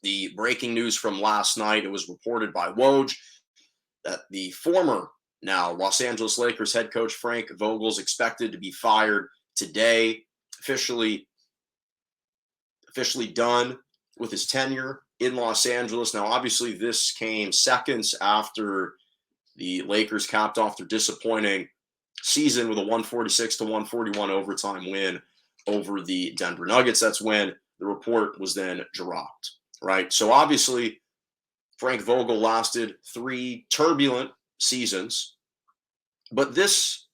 The breaking news from last night, it was reported by Woj that the former, now Los Angeles Lakers head coach Frank Vogel is expected to be fired today, officially done with his tenure in Los Angeles. Now, obviously, this came seconds after the Lakers capped off their disappointing season with a 146-141 overtime win over the Denver Nuggets. That's when the report was then dropped, right? So obviously, Frank Vogel lasted 3 turbulent seasons, but this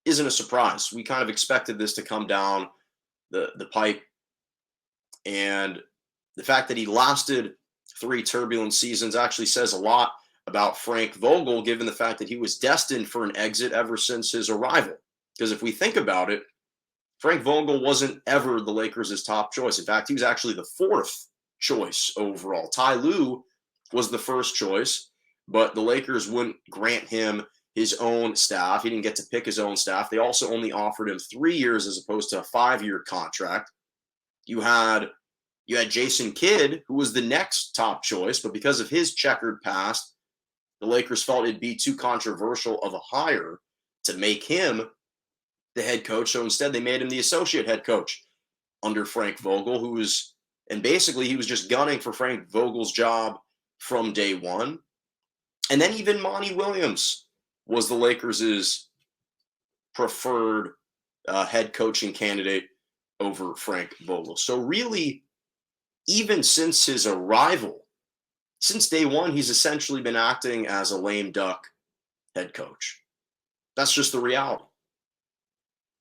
isn't a surprise. We kind of expected this to come down the pipe, and the fact that he lasted 3 turbulent seasons actually says a lot about Frank Vogel, given the fact that he was destined for an exit ever since his arrival. Because if we think about it, Frank Vogel wasn't ever the Lakers' top choice. In fact, he was actually the 4th choice overall. Ty Lue was the 1st choice, but the Lakers wouldn't grant him his own staff. He didn't get to pick his own staff. They also only offered him 3 years as opposed to a 5-year contract. You had Jason Kidd, who was the next top choice, but because of his checkered past, the Lakers felt it'd be too controversial of a hire to make him the head coach. So instead, they made him the associate head coach under Frank Vogel, and basically he was just gunning for Frank Vogel's job from day one. And then even Monty Williams was the Lakers' preferred head coaching candidate over Frank Vogel. So really, even since his arrival, since day one, he's essentially been acting as a lame duck head coach. That's just the reality.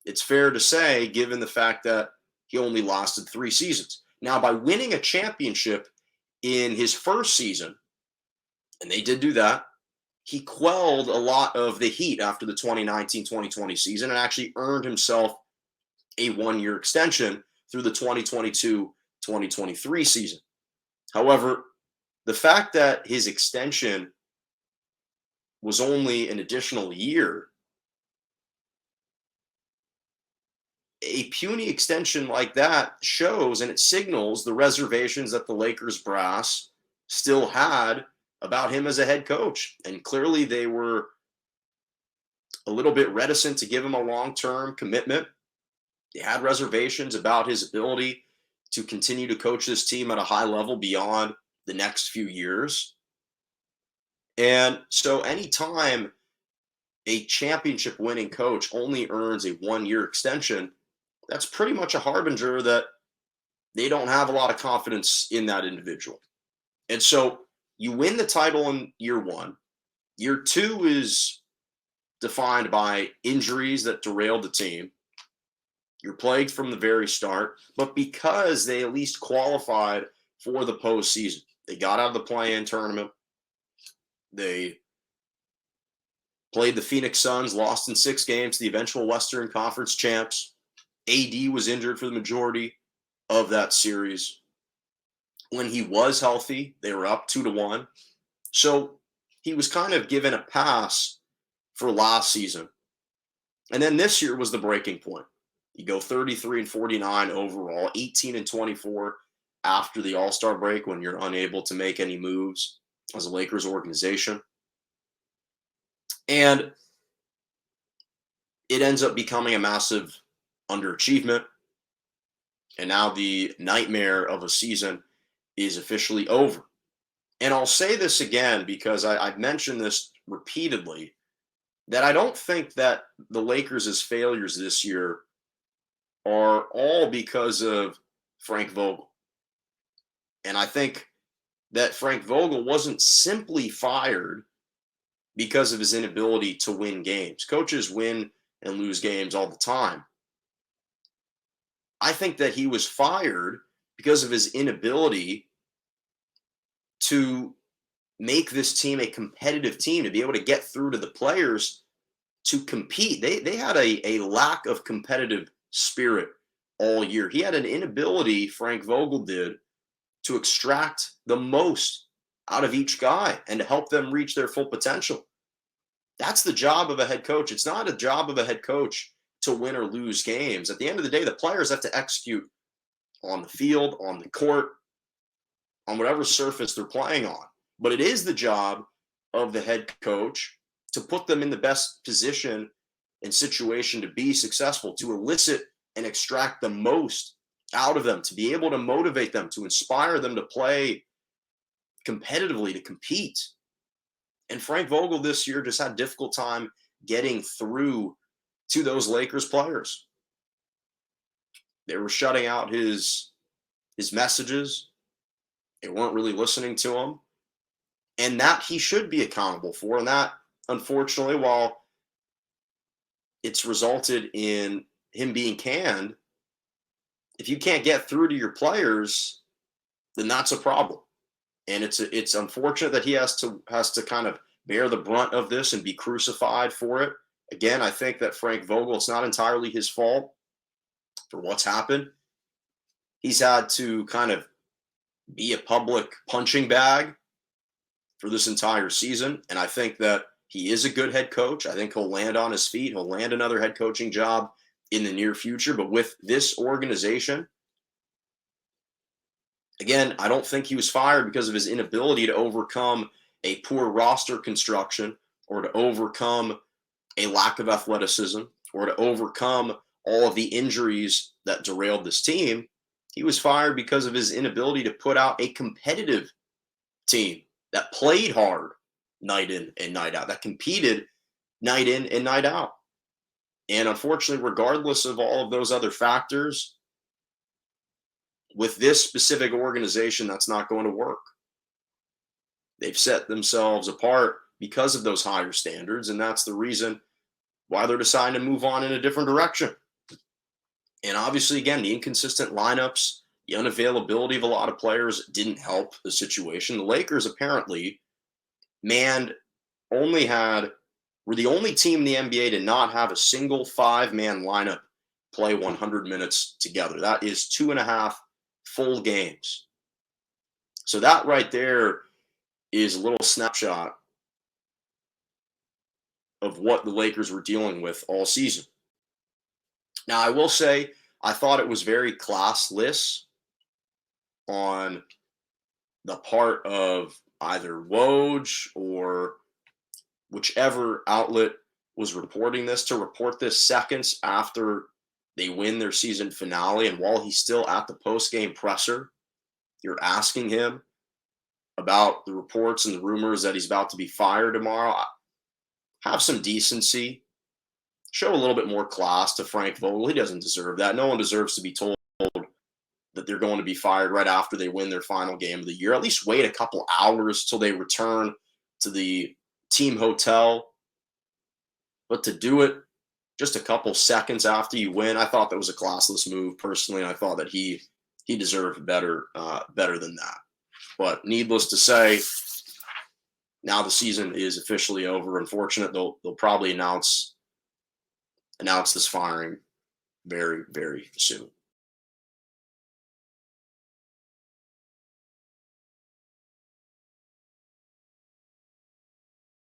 It's fair to say, given the fact that he only lasted 3 seasons. Now, by winning a championship in his first season, and they did do that, he quelled a lot of the heat after the 2019-2020 season and actually earned himself a 1-year extension through the 2022-2023 season. However, the fact that his extension was only an additional year, a puny extension like that shows and it signals the reservations that the Lakers brass still had about him as a head coach. And clearly they were a little bit reticent to give him a long-term commitment. They had reservations about his ability to continue to coach this team at a high level beyond the next few years. And so anytime a championship winning coach only earns a 1-year extension, that's pretty much a harbinger that they don't have a lot of confidence in that individual. And so you win the title in year 1. Year 2 is defined by injuries that derailed the team. You're plagued from the very start, but because they at least qualified for the postseason, they got out of the play-in tournament. They played the Phoenix Suns, lost in 6 games to the eventual Western Conference champs. AD was injured for the majority of that series. When he was healthy, they were up 2-1. So he was kind of given a pass for last season. And then this year was the breaking point. You go 33-49 overall, 18-24 after the All-Star break when you're unable to make any moves as a Lakers organization. And it ends up becoming a massive underachievement. And now the nightmare of a season is officially over. And I'll say this again because I've mentioned this repeatedly, that I don't think that the Lakers' failures this year are all because of Frank Vogel. And I think that Frank Vogel wasn't simply fired because of his inability to win games. Coaches win and lose games all the time. I think that he was fired because of his inability to make this team a competitive team, to be able to get through to the players to compete. They had a lack of competitive spirit all year. He had an inability, Frank Vogel did, to extract the most out of each guy and to help them reach their full potential. That's the job of a head coach. It's not a job of a head coach to win or lose games. At the end of the day, the players have to execute on the field, on the court. on whatever surface they're playing on. But it is the job of the head coach to put them in the best position and situation to be successful, to elicit and extract the most out of them, to be able to motivate them, to inspire them to play competitively, to compete. And Frank Vogel this year just had a difficult time getting through to those Lakers players. They were shutting out his messages. They weren't really listening to him. And that he should be accountable for. And that, unfortunately, while it's resulted in him being canned, if you can't get through to your players, then that's a problem. And it's unfortunate that he has to kind of bear the brunt of this and be crucified for it. Again, I think that Frank Vogel, it's not entirely his fault for what's happened. He's had to kind of be a public punching bag for this entire season. And I think that he is a good head coach. I think he'll land on his feet. He'll land another head coaching job in the near future. But with this organization, again, I don't think he was fired because of his inability to overcome a poor roster construction or to overcome a lack of athleticism or to overcome all of the injuries that derailed this team. He was fired because of his inability to put out a competitive team that played hard night in and night out, that competed night in and night out. And unfortunately, regardless of all of those other factors, with this specific organization, that's not going to work. They've set themselves apart because of those higher standards, and that's the reason why they're deciding to move on in a different direction. And obviously, again, the inconsistent lineups, the unavailability of a lot of players didn't help the situation. The Lakers apparently were the only team in the NBA to not have a single 5-man lineup play 100 minutes together. That is 2.5 full games. So that right there is a little snapshot of what the Lakers were dealing with all season. Now, I will say, I thought it was very classless on the part of either Woj or whichever outlet was reporting this, to report this seconds after they win their season finale. And while he's still at the post-game presser, you're asking him about the reports and the rumors that he's about to be fired tomorrow. Have some decency. Show a little bit more class to Frank Vogel. He doesn't deserve that. No one deserves to be told that they're going to be fired right after they win their final game of the year. At least wait a couple hours till they return to the team hotel. But to do it just a couple seconds after you win, I thought that was a classless move personally, and I thought that he deserved better than that. But needless to say, now the season is officially over. Unfortunate, they'll probably announce this firing very, very soon.